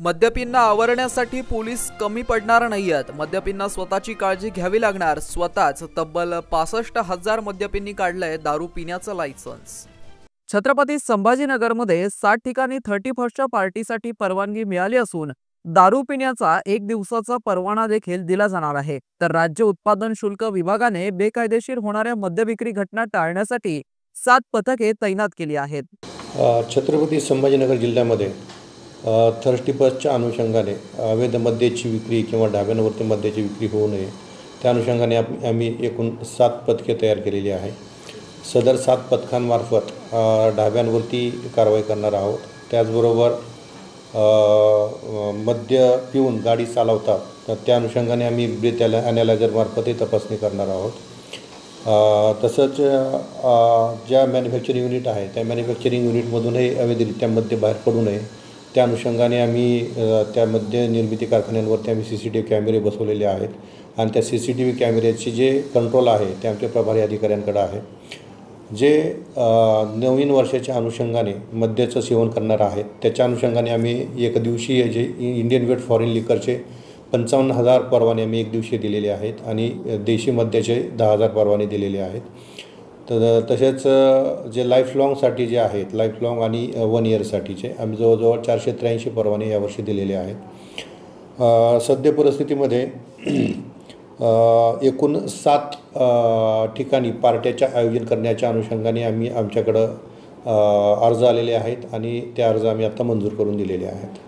मद्यपींना आवरण्यासाठी police कमी पडणार नाहीत। मद्यपींना स्वतःची काळजी घ्यावी लागणार। स्वतःच तब्बल 65,000 मद्यपींनी काढलंय दारू पिण्याचं लायसन्स। छत्रपती संभाजीनगरमध्ये 60 ठिकाणी 31st पार्टीसाठी परवानगी मिळाली असून दारू पिण्याचा 1 दिवसाचा परवाना देखील दिला जाणार आहे। तर राज्य उत्पादन शुल्क विभागाने बेकायदेशीर होणाऱ्या मद्यविक्री घटना टाळण्यासाठी 7 पथके तैनात केली आहेत। छत्रपती संभाजीनगर जिल्ह्यामध्ये 31च्या अनुषंगाने अवैध मद्याची विक्री किंवा ढाब्यांवरती मद्याची विक्री होऊ नये त्या अनुषंगाने आम्ही एकूण 7 पथके तयार केलेली आहे। सदर 7 पथकांमार्फत ढाब्यांवरती कारवाई करणार आहोत। त्याचबरोबर मद्य पिऊन गाडी चालवतात तर त्या अनुषंगाने आम्ही ब्रेथ ॲनालायझरमार्फतही तपासणी करणार आहोत। तसंच ज्या मॅन्युफॅक्चरिंग युनिट आहे त्या मॅन्युफॅक्चरिंग युनिटमधूनही अवैधरित्या मद्य बाहेर पडू नये त्या अनुषंगाने आम्ही त्या मद्य निर्मिती कारखान्यांवरती आम्ही CCTV कॅमेरे बसवलेले आहेत आणि त्या CCTV कॅमेऱ्याचे जे कंट्रोल आहे ते आमच्या प्रभारी अधिकाऱ्यांकडे आहे। जे नवीन वर्षाच्या अनुषंगाने मद्याचं सेवन करणार आहेत त्याच्या अनुषंगाने आम्ही एकदिवसीय जे इंडियन वेट फॉरेन लिकरचे 55,000 परवाने आम्ही एक दिवशी दिलेले आहेत आणि देशी मद्याचे 10,000 परवाने दिलेले आहेत। तसेच जे लाईफ लॉंगसाठी जे आहेत लाईफ लॉंग आणि 1 इयरसाठीचे आम्ही जवळजवळ 483 परवाने यावर्षी दिलेले आहेत। सध्या परिस्थितीमध्ये एकूण 7 ठिकाणी पार्ट्याच्या आयोजन करण्याच्या अनुषंगाने आम्ही आमच्याकडं अर्ज आलेले आहेत आणि ते अर्ज आम्ही आता मंजूर करून दिलेले आहेत।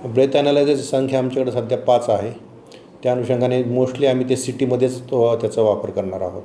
ब्रेथ ॲनालायझरची संख्या आमच्याकडे सध्या 5 आहे। त्या अनुषंगाने मोस्टली आम्ही ते सिटीमध्येच त्याचा वापर करणार आहोत।